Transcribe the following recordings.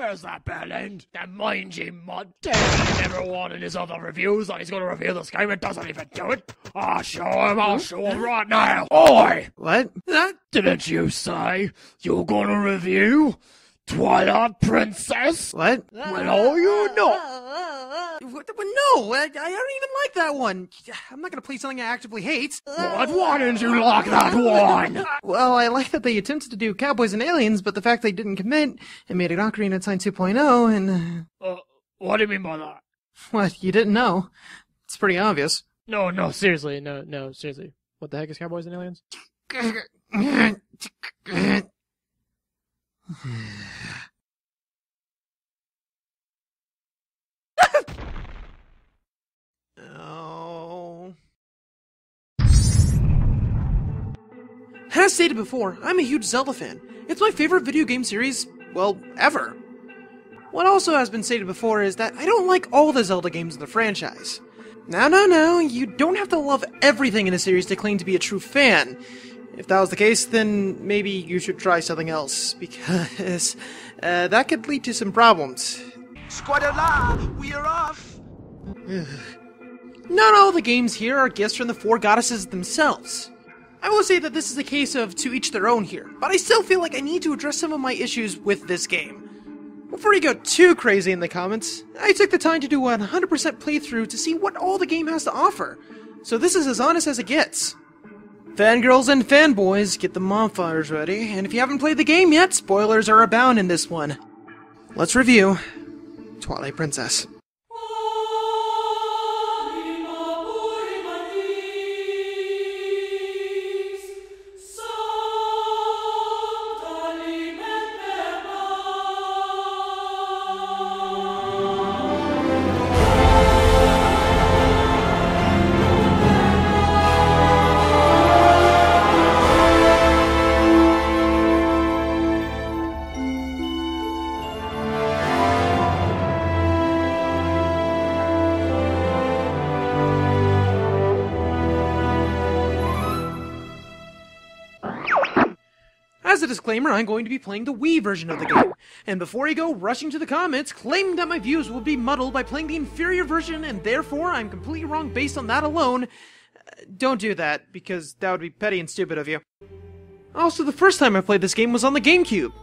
Where's that bell end? That mangy mud he never won in his other reviews that he's going to review this game and doesn't even do it. I'll show him right now. Oi! What? Didn't you say you're going to review Twilight Princess? What? Well, you know. No, I don't even like that one. I'm not gonna play something I actively hate. What? Why didn't you like that one? Well, I like that they attempted to do Cowboys and Aliens, but the fact they didn't commit and made it Ocarina of Time 2.0 and... What do you mean by that? What, you didn't know? It's pretty obvious. No, seriously, no, seriously. What the heck is Cowboys and Aliens? Oh. As stated before, I'm a huge Zelda fan. It's my favorite video game series, well, ever. What also has been stated before is that I don't like all the Zelda games in the franchise. No, you don't have to love everything in a series to claim to be a true fan. If that was the case, then maybe you should try something else, because that could lead to some problems. Squadala, we are off! Not all the games here are gifts from the four goddesses themselves. I will say that this is a case of to each their own here, but I still feel like I need to address some of my issues with this game. Before you go too crazy in the comments, I took the time to do a 100% playthrough to see what all the game has to offer, so this is as honest as it gets. Fangirls and fanboys, get the bonfires ready, and if you haven't played the game yet, spoilers are abound in this one. Let's review Twilight Princess. As a disclaimer, I'm going to be playing the Wii version of the game, and before you go rushing to the comments claiming that my views will be muddled by playing the inferior version and therefore I'm completely wrong based on that alone, don't do that, because that would be petty and stupid of you. Also, the first time I played this game was on the GameCube,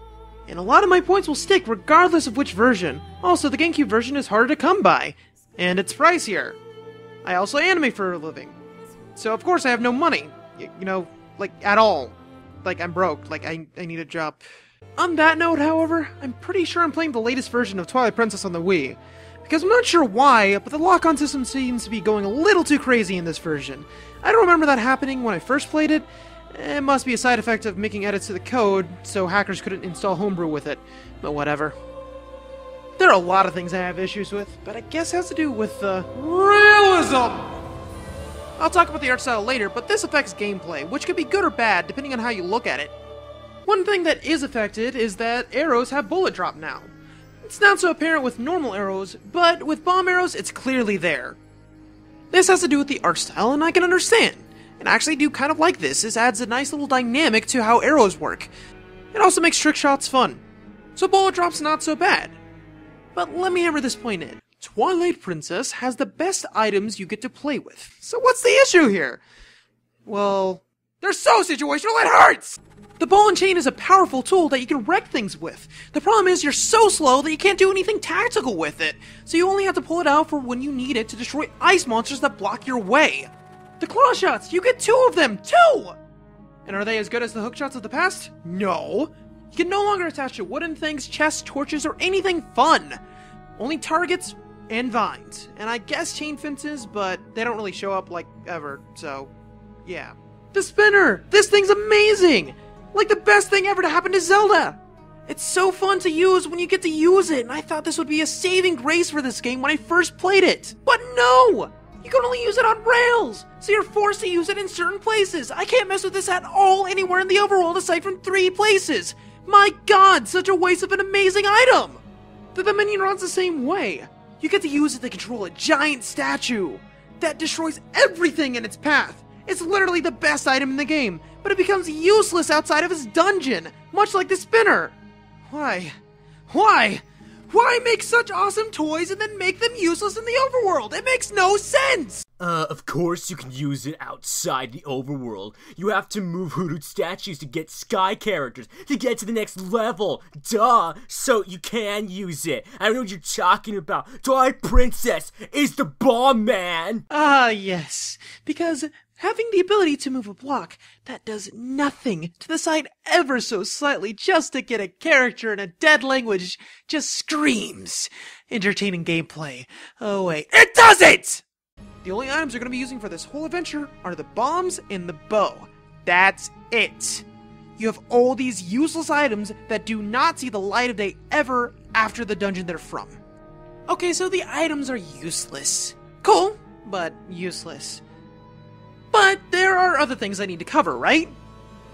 and a lot of my points will stick regardless of which version. Also, the GameCube version is harder to come by, and it's pricier. I also animate for a living, so of course I have no money, you know, like, at all. Like, I'm broke. Like, I need a job. On that note, however, I'm pretty sure I'm playing the latest version of Twilight Princess on the Wii. Because I'm not sure why, but the lock-on system seems to be going a little too crazy in this version. I don't remember that happening when I first played it. It must be a side effect of making edits to the code, so hackers couldn't install Homebrew with it. But whatever. There are a lot of things I have issues with, but I guess it has to do with, realism! I'll talk about the art style later, but this affects gameplay, which could be good or bad depending on how you look at it. One thing that is affected is that arrows have bullet drop now. It's not so apparent with normal arrows, but with bomb arrows it's clearly there. This has to do with the art style, and I can understand. And I actually do kind of like this, as adds a nice little dynamic to how arrows work. It also makes trick shots fun. So bullet drop's not so bad. But let me hammer this point in. Twilight Princess has the best items you get to play with. So what's the issue here? Well, they're so situational it hurts! The ball and chain is a powerful tool that you can wreck things with. The problem is you're so slow that you can't do anything tactical with it, so you only have to pull it out for when you need it to destroy ice monsters that block your way. The claw shots, you get 2 of them, 2! And are they as good as the hook shots of the past? No. You can no longer attach to wooden things, chests, torches, or anything fun. Only targets and vines, and I guess chain fences, but they don't really show up, like, ever, so, yeah. The spinner! This thing's amazing! Like the best thing ever to happen to Zelda! It's so fun to use when you get to use it, and I thought this would be a saving grace for this game when I first played it. But no! You can only use it on rails, so you're forced to use it in certain places. I can't mess with this at all anywhere in the overworld aside from 3 places. My god, such a waste of an amazing item! The minion rod's the same way. You get to use it to control a giant statue that destroys everything in its path. It's literally the best item in the game, but it becomes useless outside of its dungeon, much like the spinner. Why? Why? Why make such awesome toys and then make them useless in the overworld? It makes no sense! Of course you can use it outside the overworld. You have to move hoodooed statues to get sky characters, to get to the next level. Duh! So you can use it. I don't know what you're talking about. Twilight Princess is the bomb, man! Ah, yes. Because having the ability to move a block that does nothing to the side ever so slightly just to get a character in a dead language just screams entertaining gameplay. Oh wait, it doesn't! The only items you're going to be using for this whole adventure are the bombs and the bow. That's it. You have all these useless items that do not see the light of day ever after the dungeon they're from. Okay, so the items are useless. Cool, but useless. But there are other things I need to cover, right?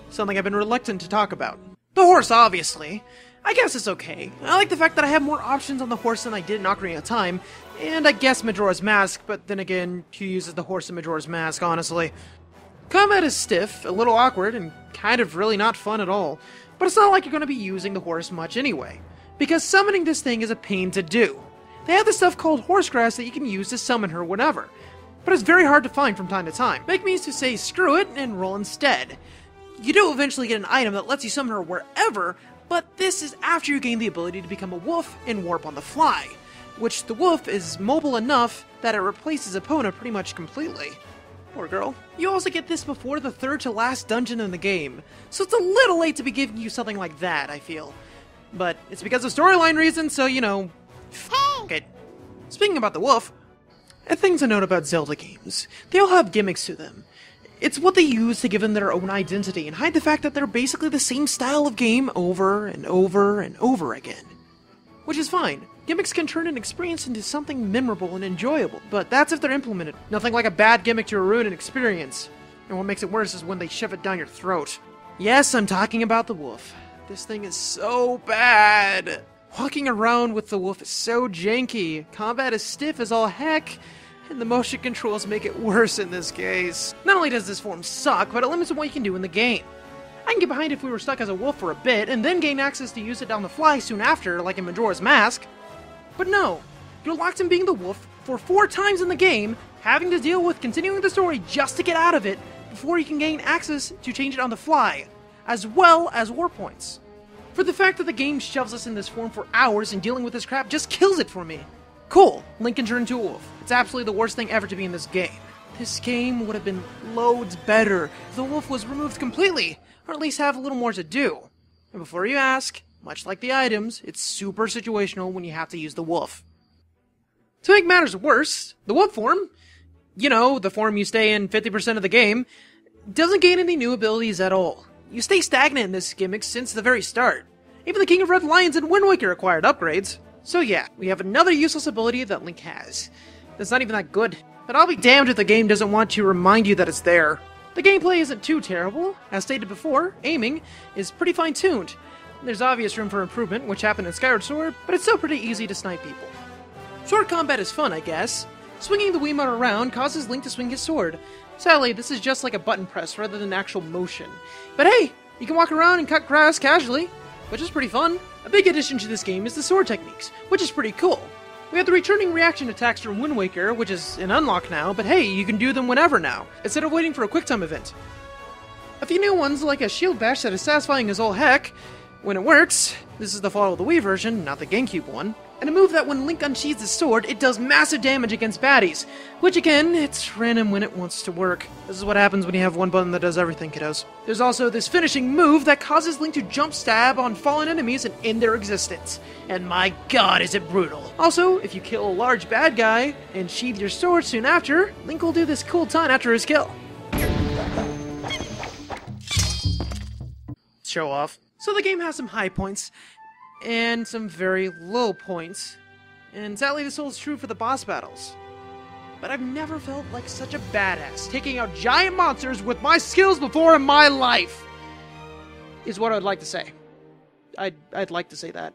Something I've been reluctant to talk about. The horse, obviously. I guess it's okay. I like the fact that I have more options on the horse than I did in Ocarina of Time, and I guess Majora's Mask, but then again, who uses the horse in Majora's Mask, honestly? Combat is stiff, a little awkward, and kind of really not fun at all, but it's not like you're going to be using the horse much anyway, because summoning this thing is a pain to do. They have this stuff called horse grass that you can use to summon her whenever, but it's very hard to find from time to time. Make means to say screw it and roll instead. You do eventually get an item that lets you summon her wherever, but this is after you gain the ability to become a wolf and warp on the fly, which the wolf is mobile enough that it replaces Epona pretty much completely. Poor girl. You also get this before the third to last dungeon in the game, so it's a little late to be giving you something like that, I feel. But it's because of storyline reasons, so you know, f*** it. Speaking about the wolf, a thing to note about Zelda games, they all have gimmicks to them. It's what they use to give them their own identity and hide the fact that they're basically the same style of game over and over and over again. Which is fine. Gimmicks can turn an experience into something memorable and enjoyable, but that's if they're implemented. Nothing like a bad gimmick to ruin an experience. And what makes it worse is when they shove it down your throat. Yes, I'm talking about the wolf. This thing is so bad. Walking around with the wolf is so janky. Combat is stiff as all heck. And the motion controls make it worse in this case. Not only does this form suck, but it limits what you can do in the game. I can get behind if we were stuck as a wolf for a bit, and then gain access to use it down the fly soon after, like in Majora's Mask. But no, you're locked in being the wolf for 4 times in the game, having to deal with continuing the story just to get out of it, before you can gain access to change it on the fly, as well as war points. For the fact that the game shoves us in this form for hours and dealing with this crap just kills it for me. Cool, Link can turn into a wolf. It's absolutely the worst thing ever to be in this game. This game would have been loads better if the wolf was removed completely, or at least have a little more to do. And before you ask, much like the items, it's super situational when you have to use the wolf. To make matters worse, the wolf form, you know, the form you stay in 50% of the game, doesn't gain any new abilities at all. You stay stagnant in this gimmick since the very start. Even the King of Red Lions and Wind Waker acquired upgrades. So yeah, we have another useless ability that Link has. That's not even that good, but I'll be damned if the game doesn't want to remind you that it's there. The gameplay isn't too terrible. As stated before, aiming is pretty fine-tuned. There's obvious room for improvement, which happened in Skyward Sword, but it's still pretty easy to snipe people. Sword combat is fun, I guess. Swinging the Wiimote around causes Link to swing his sword. Sadly, this is just like a button press rather than actual motion. But hey, you can walk around and cut grass casually, which is pretty fun. A big addition to this game is the sword techniques, which is pretty cool. We have the returning reaction attacks from Wind Waker, which is an unlock now, but hey, you can do them whenever now, instead of waiting for a QuickTime event. A few new ones, like a shield bash that is satisfying as all heck, when it works. This is the Follow the Wii version, not the GameCube one. And a move that when Link unsheathes his sword, it does massive damage against baddies, which again, it's random when it wants to work. This is what happens when you have one button that does everything, kiddos. There's also this finishing move that causes Link to jump stab on fallen enemies and end their existence. And my god, is it brutal. Also, if you kill a large bad guy and sheathe your sword soon after, Link will do this cool taunt after his kill. Show off. So the game has some high points, and some very low points, and sadly this holds true for the boss battles. But I've never felt like such a badass taking out giant monsters with my skills before in my life, is what I'd like to say. I'd like to say that.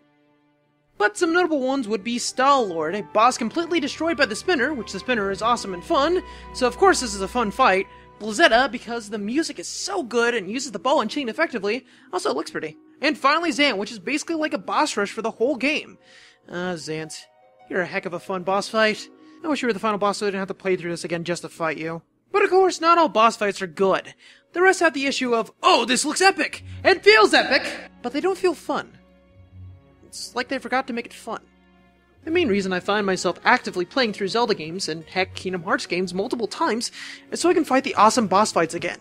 But some notable ones would be Stalk, a boss completely destroyed by the spinner, which the spinner is awesome and fun, so of course this is a fun fight. Blizzetta, because the music is so good and uses the ball and chain effectively, also looks pretty. And finally Zan, which is basically like a boss rush for the whole game. Zant, you're a heck of a fun boss fight. I wish you were the final boss so I didn't have to play through this again just to fight you. But of course, not all boss fights are good. The rest have the issue of, oh, this looks epic! It feels epic! But they don't feel fun. It's like they forgot to make it fun. The main reason I find myself actively playing through Zelda games, and heck, Kingdom Hearts games multiple times, is so I can fight the awesome boss fights again.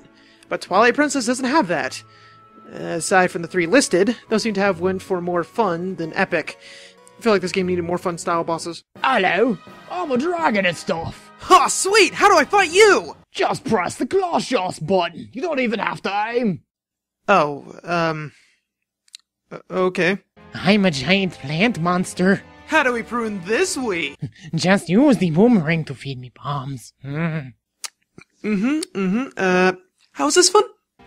But Twilight Princess doesn't have that. Aside from the 3 listed, those seem to have went for more fun than epic. I feel like this game needed more fun style bosses. Hello, I'm a dragon and stuff. Oh, sweet! How do I fight you? Just press the claw shots button. You don't even have to aim. Oh, okay. I'm a giant plant monster. How do we prune this week? Just use the boomerang to feed me bombs. How's this fun?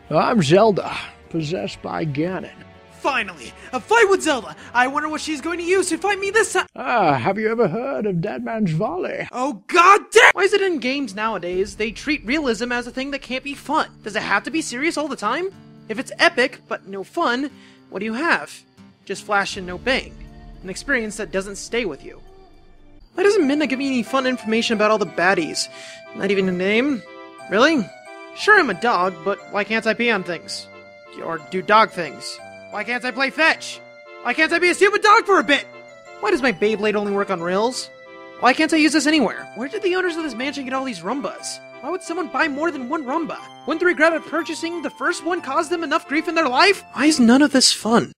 I'm Zelda, possessed by Ganon. Finally, a fight with Zelda! I wonder what she's going to use to fight me this time! Have you ever heard of Dead Man's Volley? Oh god damn! Why is it in games nowadays they treat realism as a thing that can't be fun? Does it have to be serious all the time? If it's epic, but no fun, what do you have? Just flash and no bang. An experience that doesn't stay with you. Why doesn't Midna give me any fun information about all the baddies? Not even a name? Really? Sure, I'm a dog, but why can't I pee on things? Or do dog things? Why can't I play fetch? Why can't I be a stupid dog for a bit? Why does my Beyblade only work on rails? Why can't I use this anywhere? Where did the owners of this mansion get all these Rumbas? Why would someone buy more than one Rumba? Wouldn't the regret of purchasing the first one cause them enough grief in their life? Why is none of this fun?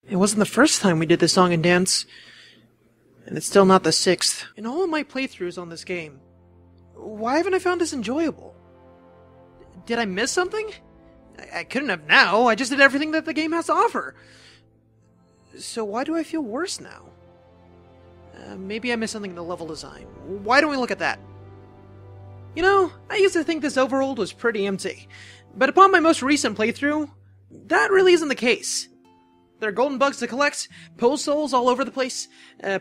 It wasn't the first time we did this song and dance. And it's still not the 6th. In all of my playthroughs on this game, why haven't I found this enjoyable? Did I miss something? I couldn't have now. I just did everything that the game has to offer. So why do I feel worse now? Maybe I missed something in the level design. Why don't we look at that? You know, I used to think this overworld was pretty empty. But upon my most recent playthrough, that really isn't the case. There are golden bugs to collect, post souls all over the place.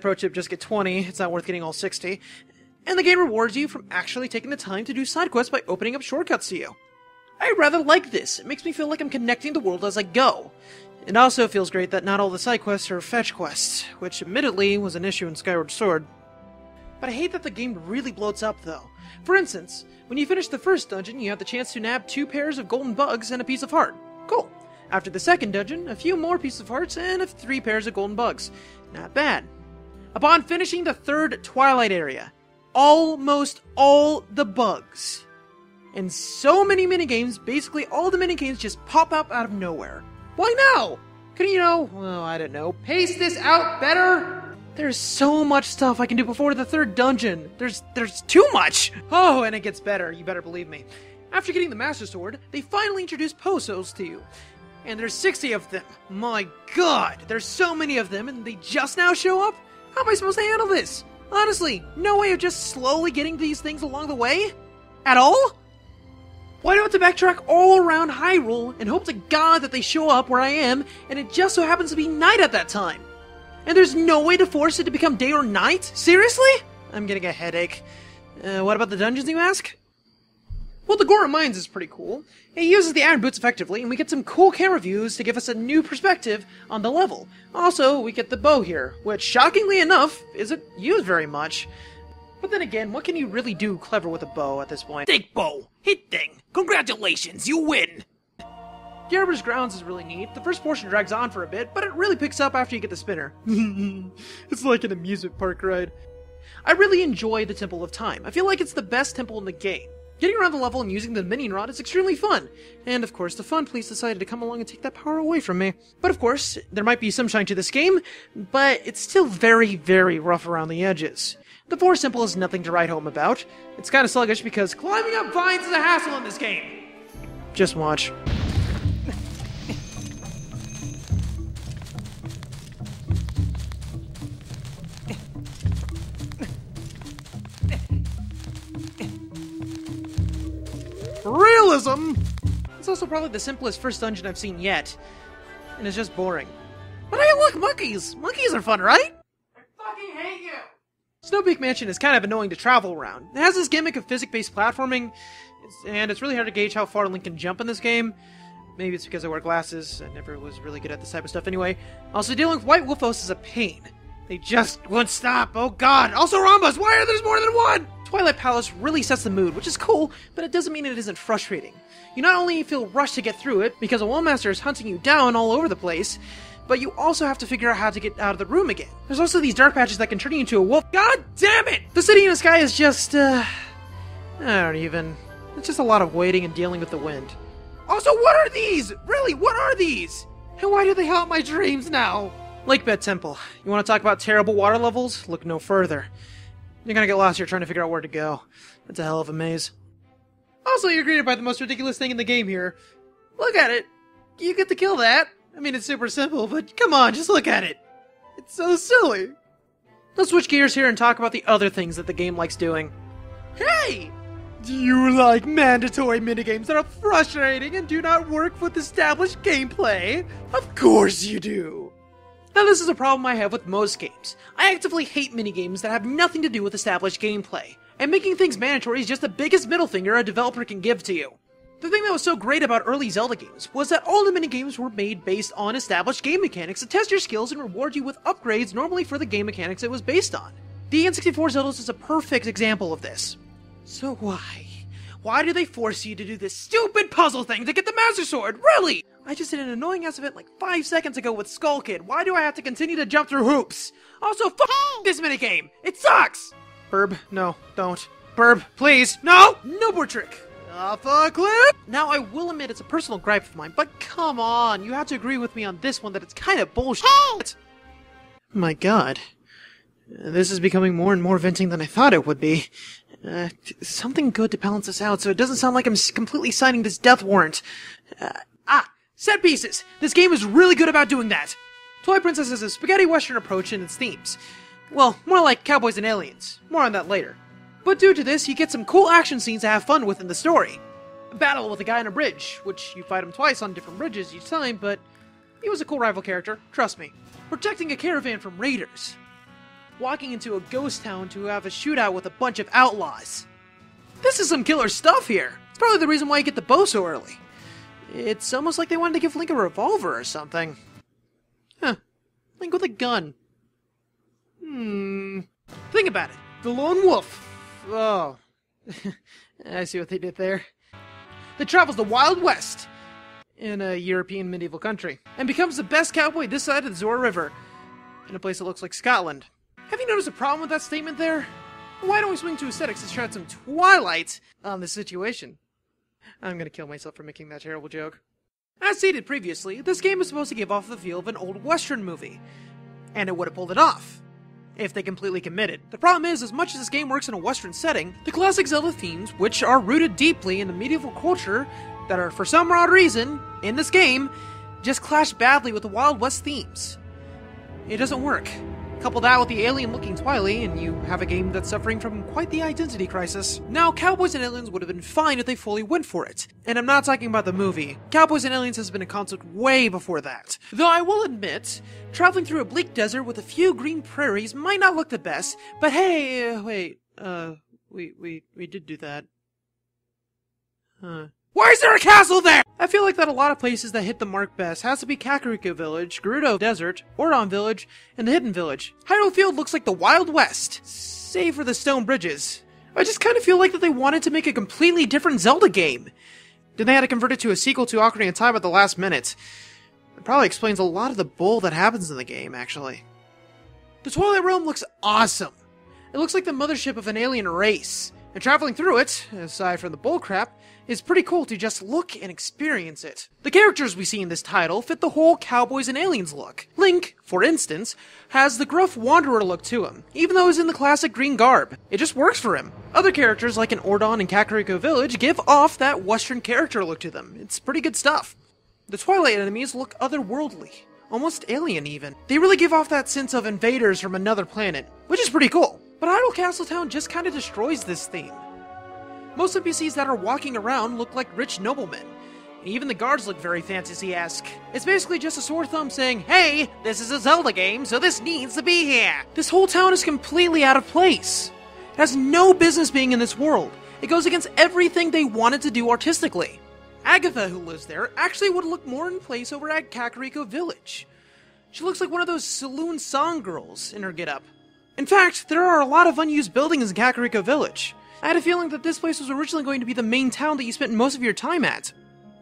Pro tip, just get 20. It's not worth getting all 60. And the game rewards you from actually taking the time to do side quests by opening up shortcuts to you. I rather like this. It makes me feel like I'm connecting the world as I go. It also feels great that not all the side quests are fetch quests, which admittedly was an issue in Skyward Sword. But I hate that the game really bloats up though. For instance, when you finish the first dungeon, you have the chance to nab 2 pairs of golden bugs and a piece of heart. Cool. After the second dungeon, a few more pieces of hearts and 3 pairs of golden bugs. Not bad. Upon finishing the 3rd Twilight area, almost all the bugs and so many minigames, basically all the minigames just pop up out of nowhere. Why now? Couldn't you know, well, I don't know, pace this out better? There's so much stuff I can do before the 3rd dungeon. There's too much! Oh, and it gets better, you better believe me. After getting the Master Sword, they finally introduced Posos to you. And there's 60 of them. My god, there's so many of them and they just now show up? How am I supposed to handle this? Honestly, no way of just slowly getting these things along the way? At all? Why do I have to backtrack all around Hyrule and hope to god that they show up where I am and it just so happens to be night at that time? And there's no way to force it to become day or night? Seriously? I'm getting a headache. What about the dungeons, you ask? Well, the Gora Mines is pretty cool. It uses the iron boots effectively, and we get some cool camera views to give us a new perspective on the level. Also, we get the bow here, which, shockingly enough, isn't used very much. But then again, what can you really do clever with a bow at this point? Thick bow. Hit thing. Congratulations, you win. Gerbers Grounds is really neat. The first portion drags on for a bit, but it really picks up after you get the spinner. It's like an amusement park ride. I really enjoy the Temple of Time. I feel like it's the best temple in the game. Getting around the level and using the minion rod is extremely fun. And of course, the Fun Police decided to come along and take that power away from me. But of course, there might be some shine to this game, but it's still very, very rough around the edges. The Forest Temple is nothing to write home about. It's kind of sluggish because climbing up vines is a hassle in this game. Just watch. Realism! It's also probably the simplest first dungeon I've seen yet. And it's just boring. But hey, look, monkeys! Monkeys are fun, right? I fucking hate you! Snowpeak Mansion is kind of annoying to travel around. It has this gimmick of physics-based platforming, and it's really hard to gauge how far Link can jump in this game. Maybe it's because I wear glasses. I never was really good at this type of stuff anyway. Also, dealing with White Wolfos is a pain. They just won't stop. Oh god. Also Rhombus, why are there more than one? Twilight Palace really sets the mood, which is cool, but it doesn't mean it isn't frustrating. You not only feel rushed to get through it, because a Wallmaster is hunting you down all over the place, but you also have to figure out how to get out of the room again. There's also these dark patches that can turn you into a wolf. God damn it! The city in the sky is just, I don't even... It's just a lot of waiting and dealing with the wind. Also, what are these? Really, what are these? And why do they haunt my dreams now? Lakebed Temple. You want to talk about terrible water levels? Look no further. You're gonna get lost here trying to figure out where to go. It's a hell of a maze. Also, you're greeted by the most ridiculous thing in the game here. Look at it. You get to kill that. I mean, it's super simple, but come on, just look at it. It's so silly. Let's switch gears here and talk about the other things that the game likes doing. Hey! Do you like mandatory minigames that are frustrating and do not work with established gameplay? Of course you do! Now this is a problem I have with most games. I actively hate minigames that have nothing to do with established gameplay, and making things mandatory is just the biggest middle finger a developer can give to you. The thing that was so great about early Zelda games was that all the minigames were made based on established game mechanics to test your skills and reward you with upgrades normally for the game mechanics it was based on. The N64 Zeldas is a perfect example of this. So why? Why do they force you to do this stupid puzzle thing to get the Master Sword? Really? I just did an annoying ass event like 5 seconds ago with Skull Kid. Why do I have to continue to jump through hoops? Also, this minigame! It sucks! Burb, no, don't. Burb, please, no! No more trick! Off a cliff! Now, I will admit it's a personal gripe of mine, but come on, you have to agree with me on this one that it's kind of bullshit. My god. This is becoming more and more venting than I thought it would be. Something good to balance this out so it doesn't sound like I'm completely signing this death warrant. Set pieces! This game is really good about doing that! Twilight Princess has a spaghetti western approach in its themes. Well, more like cowboys and aliens. More on that later. But due to this, you get some cool action scenes to have fun with in the story. A battle with a guy on a bridge, which you fight him twice on different bridges each time, but he was a cool rival character, trust me. Protecting a caravan from raiders. Walking into a ghost town to have a shootout with a bunch of outlaws. This is some killer stuff here. It's probably the reason why you get the bow so early. It's almost like they wanted to give Link a revolver or something. Huh. Link with a gun. Think about it. The lone wolf. Oh. I see what they did there. That travels the Wild West in a European medieval country and becomes the best cowboy this side of the Zora River in a place that looks like Scotland. Have you noticed a problem with that statement there? Why don't we swing to aesthetics and shed some Twilight on the situation? I'm gonna kill myself for making that terrible joke. As stated previously, this game is supposed to give off the feel of an old Western movie. And it would have pulled it off if they completely committed. The problem is, as much as this game works in a Western setting, the classic Zelda themes, which are rooted deeply in the medieval culture, that are for some odd reason, in this game, just clash badly with the Wild West themes. It doesn't work. Couple that with the alien-looking Twilight, and you have a game that's suffering from quite the identity crisis. Now, Cowboys and Aliens would have been fine if they fully went for it. And I'm not talking about the movie. Cowboys and Aliens has been a concept way before that. Though I will admit, traveling through a bleak desert with a few green prairies might not look the best, but hey, wait, we did do that. Huh. Why is there a castle there? I feel like that a lot of places that hit the mark best has to be Kakariko Village, Gerudo Desert, Ordon Village, and the Hidden Village. Hyrule Field looks like the Wild West, save for the stone bridges. I just kind of feel like that they wanted to make a completely different Zelda game. Then they had to convert it to a sequel to Ocarina of Time at the last minute. It probably explains a lot of the bull that happens in the game, actually. The Twilight Realm looks awesome. It looks like the mothership of an alien race. And traveling through it, aside from the bullcrap, is pretty cool to just look and experience it. The characters we see in this title fit the whole Cowboys and Aliens look. Link, for instance, has the gruff wanderer look to him, even though he's in the classic green garb. It just works for him. Other characters like in Ordon and Kakariko Village give off that Western character look to them. It's pretty good stuff. The Twilight enemies look otherworldly, almost alien even. They really give off that sense of invaders from another planet, which is pretty cool. But Hyrule Castletown just kinda destroys this theme. Most NPCs that are walking around look like rich noblemen. And even the guards look very fantasy-esque. It's basically just a sore thumb saying, hey, this is a Zelda game, so this needs to be here. This whole town is completely out of place. It has no business being in this world. It goes against everything they wanted to do artistically. Agatha, who lives there, actually would look more in place over at Kakariko Village. She looks like one of those saloon song girls in her getup. In fact, there are a lot of unused buildings in Kakariko Village. I had a feeling that this place was originally going to be the main town that you spent most of your time at.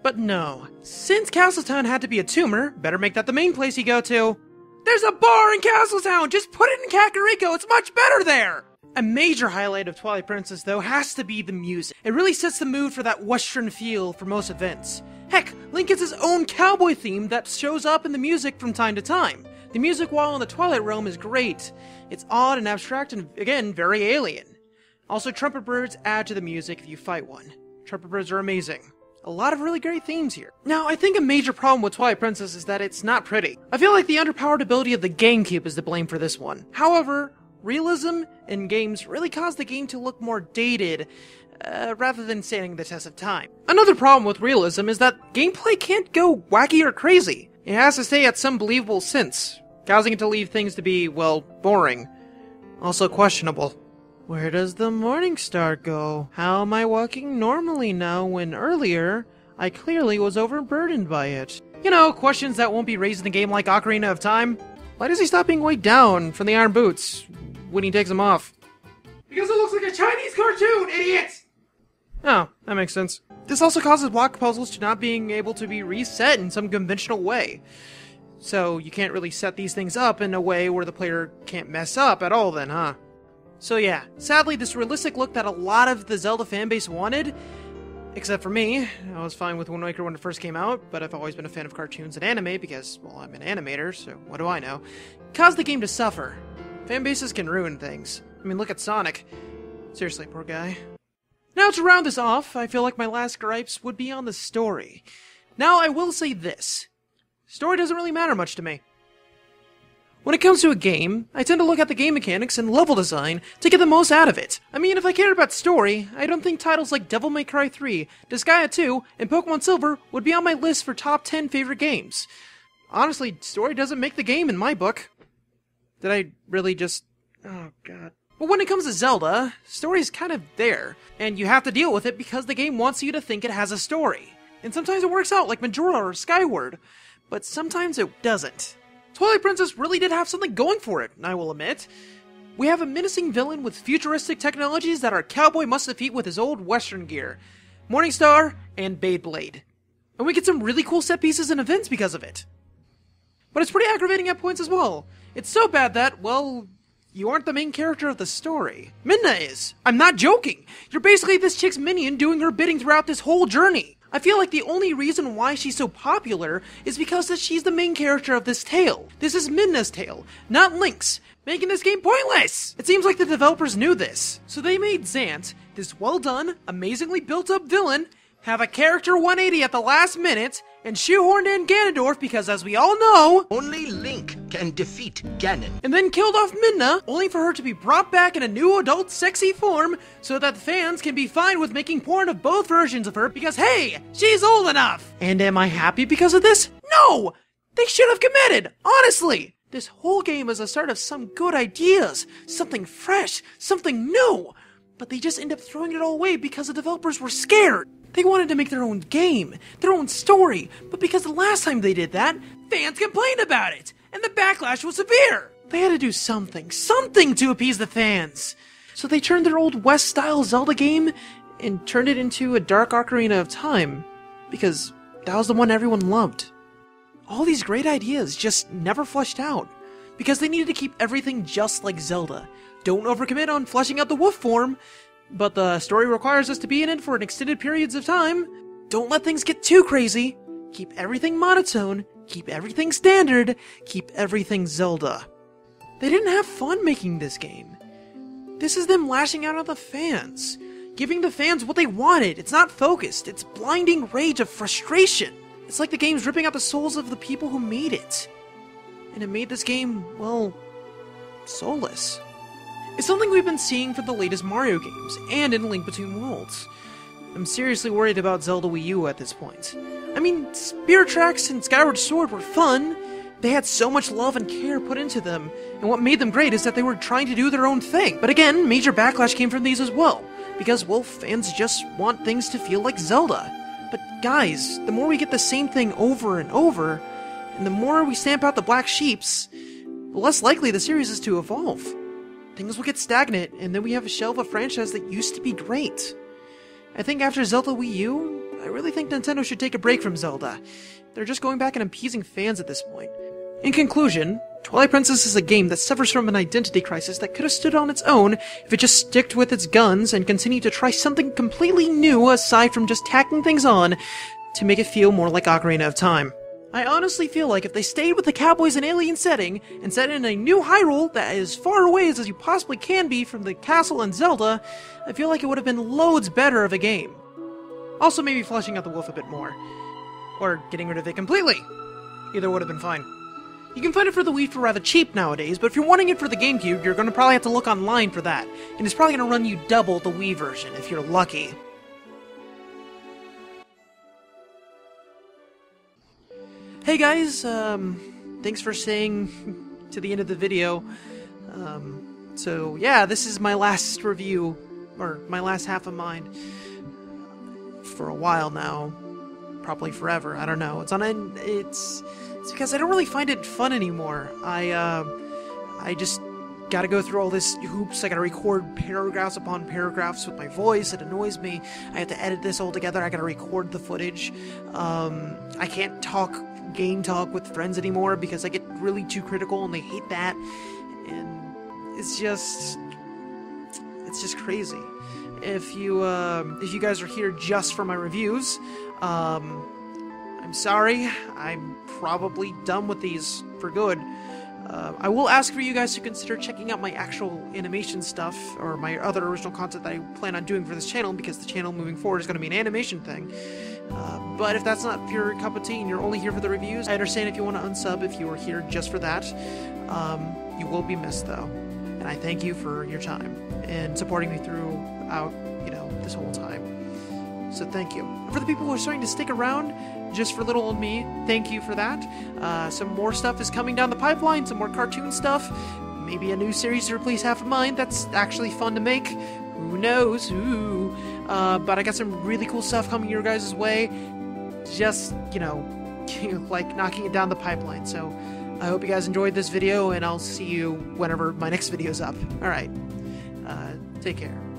But no. Since Castletown had to be a tumor, better make that the main place you go to. There's a bar in Castletown! Just put it in Kakariko, it's much better there! A major highlight of Twilight Princess, though, has to be the music. It really sets the mood for that western feel for most events. Heck, Link gets his own cowboy theme that shows up in the music from time to time. The music while in the Twilight Realm is great. It's odd and abstract and, again, very alien. Also, trumpet birds add to the music if you fight one. Trumpet birds are amazing. A lot of really great themes here. Now, I think a major problem with Twilight Princess is that it's not pretty. I feel like the underpowered ability of the GameCube is to blame for this one. However, realism in games really caused the game to look more dated, rather than standing the test of time. Another problem with realism is that gameplay can't go wacky or crazy. It has to stay at some believable sense, causing it to leave things to be, well, boring. Also questionable. Where does the morning star go? How am I walking normally now when earlier I clearly was overburdened by it? You know, questions that won't be raised in a game like Ocarina of Time. Why does he stop being weighed down from the iron boots when he takes them off? Because it looks like a Chinese cartoon, idiot! Oh, that makes sense. This also causes block puzzles to not being able to be reset in some conventional way. So you can't really set these things up in a way where the player can't mess up at all then, huh? So yeah, sadly this realistic look that a lot of the Zelda fanbase wanted, except for me. I was fine with Wind Waker when it first came out, but I've always been a fan of cartoons and anime because, well, I'm an animator, so what do I know? Caused the game to suffer. Fanbases can ruin things. I mean, look at Sonic. Seriously, poor guy. Now to round this off, I feel like my last gripes would be on the story. Now I will say this. Story doesn't really matter much to me. When it comes to a game, I tend to look at the game mechanics and level design to get the most out of it. I mean, if I cared about story, I don't think titles like Devil May Cry 3, Disgaea 2, and Pokemon Silver would be on my list for top 10 favorite games. Honestly, story doesn't make the game in my book. Did I really just... oh god. But when it comes to Zelda, story's kind of there, and you have to deal with it because the game wants you to think it has a story. And sometimes it works out like Majora or Skyward, but sometimes it doesn't. Twilight Princess really did have something going for it, I will admit. We have a menacing villain with futuristic technologies that our cowboy must defeat with his old western gear. Morningstar and Beyblade. And we get some really cool set pieces and events because of it. But it's pretty aggravating at points as well. It's so bad that, well, you aren't the main character of the story. Midna is. I'm not joking. You're basically this chick's minion doing her bidding throughout this whole journey. I feel like the only reason why she's so popular is because that she's the main character of this tale. This is Midna's tale, not Link's, making this game pointless! It seems like the developers knew this, so they made Zant, this well-done, amazingly built-up villain, have a character 180 at the last minute, and shoehorned in Ganondorf because, as we all know, only Link can defeat Ganon. And then killed off Midna, only for her to be brought back in a new adult sexy form so that the fans can be fine with making porn of both versions of her because, hey, she's old enough! And am I happy because of this? No! They should have committed, honestly! This whole game is a start of some good ideas, something fresh, something new, but they just end up throwing it all away because the developers were scared. They wanted to make their own game, their own story, but because the last time they did that, fans complained about it, and the backlash was severe. They had to do something to appease the fans. So they turned their old West-style Zelda game and turned it into a dark Ocarina of Time, because that was the one everyone loved. All these great ideas just never fleshed out, because they needed to keep everything just like Zelda. Don't overcommit on fleshing out the wolf form, but the story requires us to be in it for an extended periods of time. Don't let things get too crazy. Keep everything monotone. Keep everything standard. Keep everything Zelda. They didn't have fun making this game. This is them lashing out at the fans. Giving the fans what they wanted. It's not focused. It's blinding rage of frustration. It's like the game's ripping out the souls of the people who made it. And it made this game, well, soulless. It's something we've been seeing for the latest Mario games, and in Link Between Worlds. I'm seriously worried about Zelda Wii U at this point. I mean, Spirit Tracks and Skyward Sword were fun. They had so much love and care put into them, and what made them great is that they were trying to do their own thing. But again, major backlash came from these as well, because, well, fans just want things to feel like Zelda. But guys, the more we get the same thing over and over, and the more we stamp out the black sheeps, the less likely the series is to evolve. Things will get stagnant, and then we have a shelf of franchise that used to be great. I think after Zelda Wii U, I really think Nintendo should take a break from Zelda. They're just going back and appeasing fans at this point. In conclusion, Twilight Princess is a game that suffers from an identity crisis that could have stood on its own if it just sticked with its guns and continued to try something completely new aside from just tacking things on to make it feel more like Ocarina of Time. I honestly feel like if they stayed with the cowboys and alien setting and set in a new Hyrule that is as far away as you possibly can be from the castle and Zelda, I feel like it would have been loads better of a game. Also maybe fleshing out the wolf a bit more. Or getting rid of it completely. Either would have been fine. You can find it for the Wii for rather cheap nowadays, but if you're wanting it for the GameCube, you're going to probably have to look online for that. And it's probably going to run you double the Wii version if you're lucky. Hey guys, thanks for staying to the end of the video. So yeah, this is my last review, or my last half of mine, for a while now. Probably forever, I don't know. It's because I don't really find it fun anymore. I just gotta go through all this hoops. I gotta record paragraphs upon paragraphs with my voice. It annoys me. I have to edit this all together. I gotta record the footage. I can't game talk with friends anymore because I get really too critical and they hate that. And it's just crazy. If you guys are here just for my reviews, I'm sorry. I'm probably done with these for good. I will ask for you guys to consider checking out my actual animation stuff, or my other original content that I plan on doing for this channel, because the channel moving forward is going to be an animation thing. But if that's not your cup of tea and you're only here for the reviews, I understand if you want to unsub if you are here just for that. You will be missed, though. And I thank you for your time and supporting me throughout, this whole time. So thank you. And for the people who are starting to stick around, just for little old me, thank you for that. Some more stuff is coming down the pipeline, some more cartoon stuff, maybe a new series to replace Half of Mine. That's actually fun to make. Who knows? Ooh. But I got some really cool stuff coming your guys' way. Just, like knocking it down the pipeline. So I hope you guys enjoyed this video, and I'll see you whenever my next video's up. Alright. Take care.